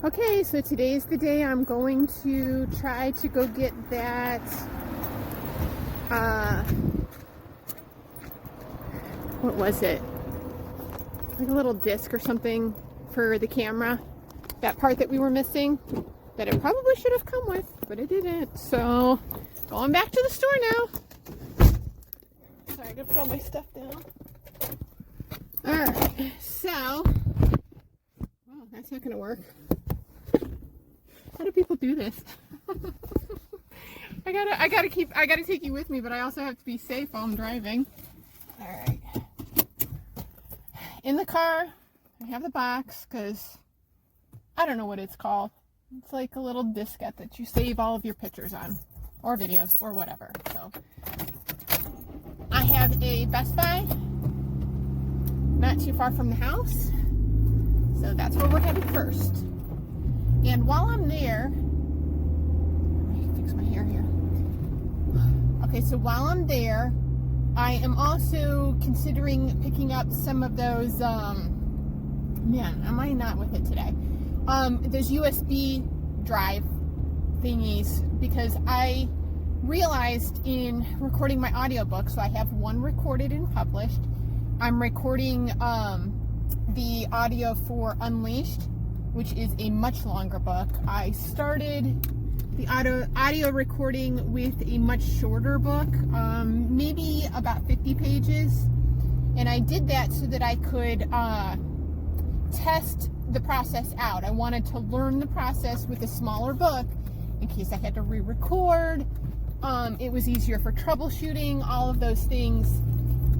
Okay, so today's the day I'm going to try to go get that, what was it? Like a little disc or something for the camera. That part that we were missing, that it probably should have come with, but it didn't. So, going back to the store now. Sorry, I gotta put all my stuff down. Alright, so, oh, that's not gonna work. How do people do this? I gotta take you with me, but I also have to be safe while I'm driving. All right. In the car, I have the box because I don't know what it's called. It's like a little diskette that you save all of your pictures on, or videos, or whatever. So I have a Best Buy, not too far from the house. So that's where we're headed first. And while I'm there, let me fix my hair here. Okay, so while I'm there, I am also considering picking up some of those, man, am I not with it today? Those USB drive thingies, because I realized in recording my audiobook, so I have one recorded and published. I'm recording the audio for Unleashed, which is a much longer book. I started the audio recording with a much shorter book, maybe about 50 pages. And I did that so that I could test the process out. I wanted to learn the process with a smaller book in case I had to re-record. It was easier for troubleshooting, all of those things.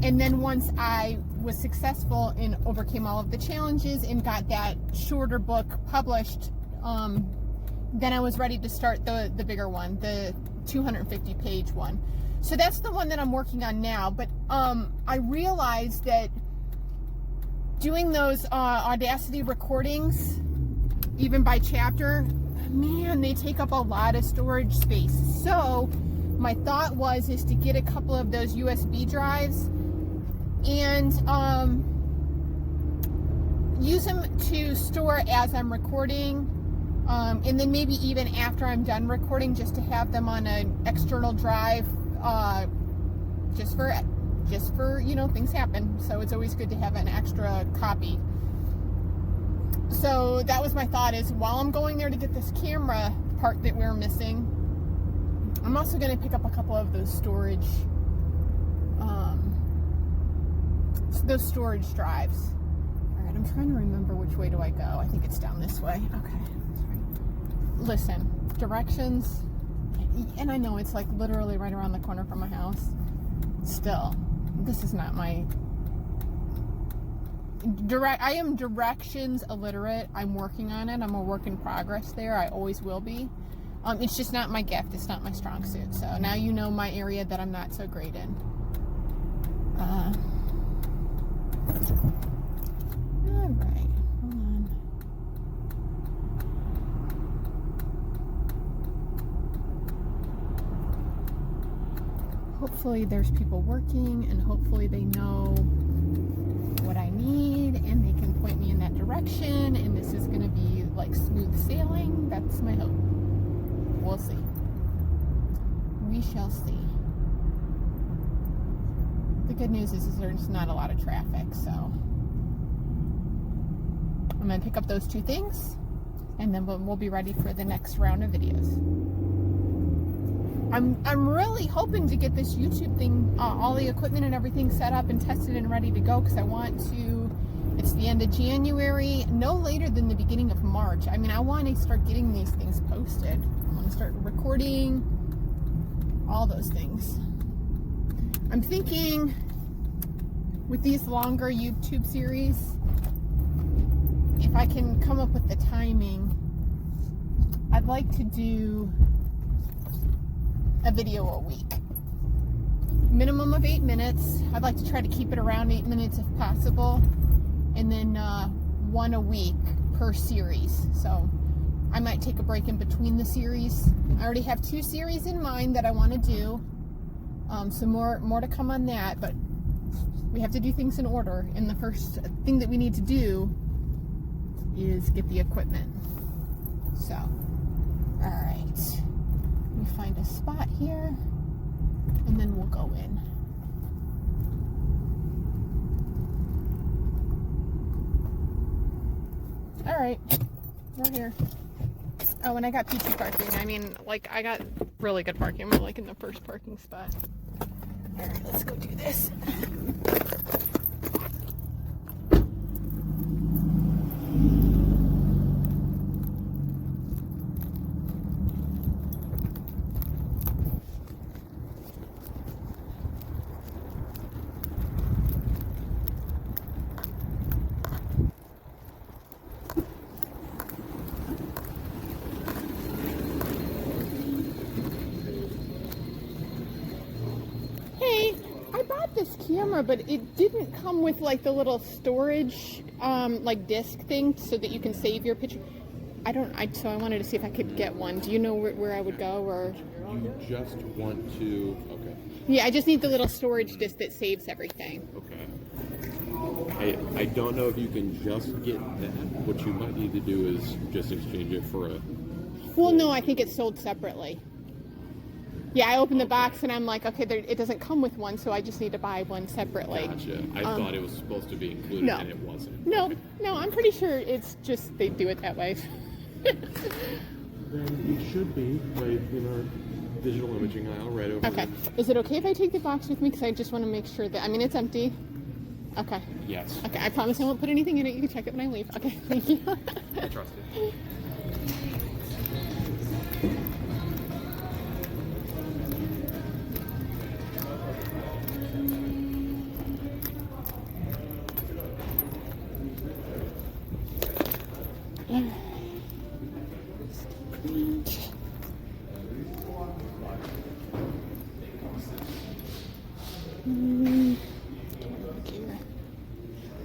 And then once I was successful and overcame all of the challenges and got that shorter book published, then I was ready to start the bigger one, the 250 page one. So that's the one that I'm working on now. But I realized that doing those Audacity recordings, even by chapter, man, they take up a lot of storage space. So my thought is to get a couple of those USB drives and use them to store as I'm recording, and then maybe even after I'm done recording, just to have them on an external drive, just for you know, things happen, so it's always good to have an extra copy. So that was my thought, is while I'm going there to get this camera part that we're missing, I'm also going to pick up a couple of those storage drives. All right, I'm trying to remember which way do I go. I think it's down this way. Okay. Sorry. Listen, directions, and I know it's like literally right around the corner from my house. Still, this is not my I am directions illiterate. I'm working on it. I'm a work in progress there. I always will be. It's just not my gift. It's not my strong suit. So now you know my area that I'm not so great in. All right, hold on. Hopefully there's people working, and hopefully they know what I need, and they can point me in that direction, and this is going to be like smooth sailing. That's my hope. We'll see. We shall see. The good news is there's not a lot of traffic, so I'm going to pick up those two things, and then we'll be ready for the next round of videos. I'm really hoping to get this YouTube thing, all the equipment and everything set up and tested and ready to go, because I want to, it's the end of January, no later than the beginning of March. I mean, I want to start getting these things posted. I want to start recording, all those things. I'm thinking with these longer YouTube series, if I can come up with the timing, I'd like to do a video a week. Minimum of 8 minutes. I'd like to try to keep it around 8 minutes if possible. And then one a week per series. So I might take a break in between the series. I already have 2 series in mind that I want to do. So more to come on that, but we have to do things in order. And the first thing that we need to do is get the equipment. So, all right. Let me find a spot here, and then we'll go in. All right, we're here. Oh, and I got PT parking. I mean, like, I got really good parking. I'm like in the first parking spot. All right, let's go do this. This camera, but it didn't come with like the little storage like disc thing so that you can save your picture. So I wanted to see if I could get one. Do you know where I would go, or you just want to? Okay. Yeah, I just need the little storage disc that saves everything. Okay. I don't know if you can just get that. What you might need to do is just exchange it for a. Well, no, I think it's sold separately. Yeah, I opened the box and I'm like, okay, it doesn't come with one, so I just need to buy one separately. Gotcha. I thought it was supposed to be included, no. And it wasn't. No, okay. No, I'm pretty sure it's just they do it that way. Then it should be right in our digital imaging aisle right over there. Okay. Is it okay if I take the box with me? Because I just want to make sure that, I mean, it's empty. Okay. Yes. Okay, I promise I won't put anything in it. You can check it when I leave. Okay, thank you. I trust it.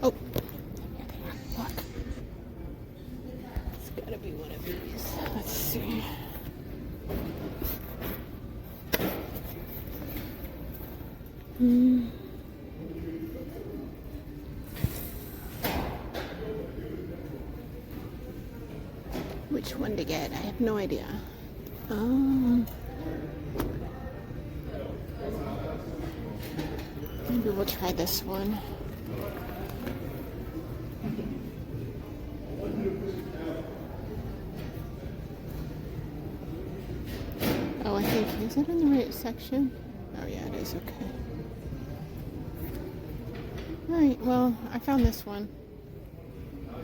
Oh, look. It's gotta be one of these. Let's see. Which one to get? I have no idea. Maybe we'll try this one. Oh, I think, is it in the right section? Oh yeah, it is, okay. Alright, well, I found this one.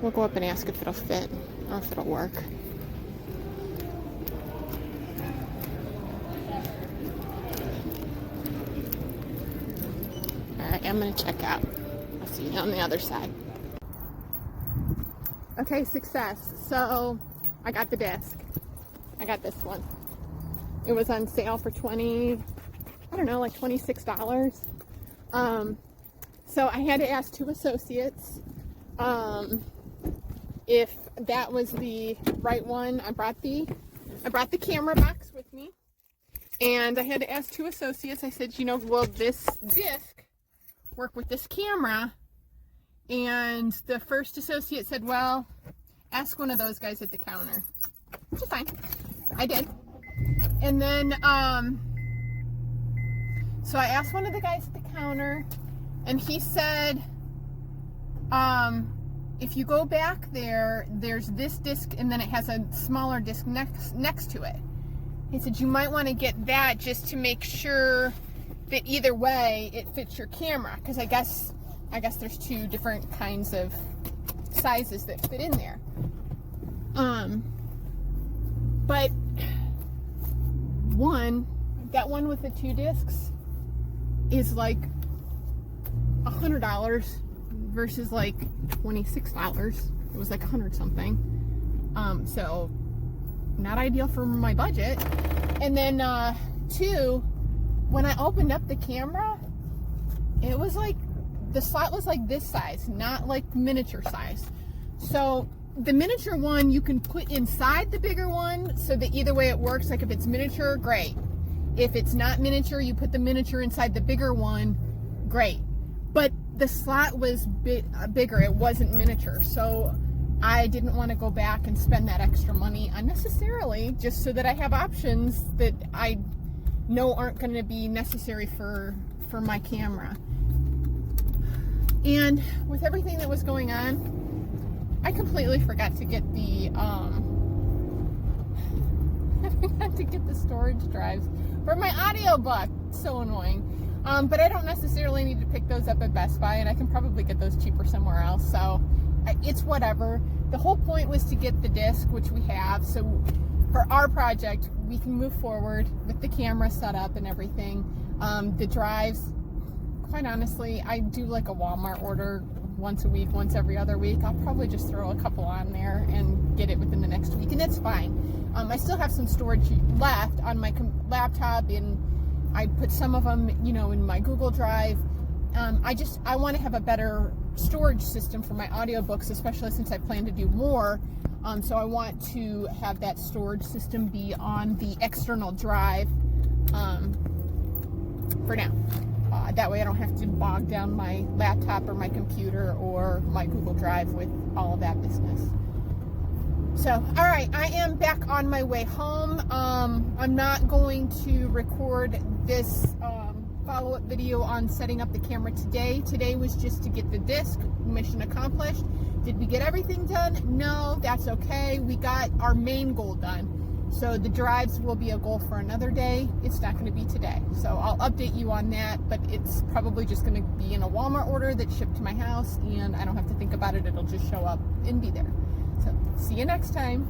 We'll go up and ask if it'll fit, or if it'll work. Alright, I'm gonna check out. I'll see you on the other side. Okay, success. So, I got the disc. I got this one. It was on sale for like $26. So I had to ask 2 associates if that was the right one. I brought the camera box with me, and I had to ask 2 associates. I said, will this disc work with this camera? And the first associate said, well, ask one of those guys at the counter, which is fine. So I did. And then, so I asked one of the guys at the counter, and he said, if you go back there, there's this disc, and then it has a smaller disc next to it. He said, you might want to get that just to make sure that either way it fits your camera, because I guess there's 2 different kinds of sizes that fit in there. But that one with the 2 discs is like $100 versus like $26. It was like $100 something. So not ideal for my budget. And then 2, when I opened up the camera, it was like the slot was like this size, not like miniature size. So the miniature one you can put inside the bigger one, so that either way it works. Like if it's miniature, great. If it's not miniature, you put the miniature inside the bigger one, great. But the slot was bigger, it wasn't miniature. So I didn't want to go back and spend that extra money unnecessarily just so that I have options that I know aren't going to be necessary for my camera. And with everything that was going on, I completely forgot to get the storage drives for my audiobook. So annoying. But I don't necessarily need to pick those up at Best Buy, and I can probably get those cheaper somewhere else. So it's whatever. The whole point was to get the disc, which we have. So for our project, we can move forward with the camera set up and everything. The drives, quite honestly, I do like a Walmart order once a week, once every other week. I'll probably just throw a couple on there and get it within the next week, and it's fine. I still have some storage left on my laptop, and I put some of them, in my Google Drive. I want to have a better storage system for my audiobooks, especially since I plan to do more. So I want to have that storage system be on the external drive for now. That way I don't have to bog down my laptop or my computer or my Google Drive with all of that business. So, all right, I am back on my way home. I'm not going to record this follow-up video on setting up the camera today. Today was just to get the disc, mission accomplished. Did we get everything done? No, that's okay. We got our main goal done. So the drives will be a goal for another day. It's not going to be today. So I'll update you on that, but it's probably just going to be in a Walmart order that's shipped to my house, and I don't have to think about it. It'll just show up and be there. So see you next time.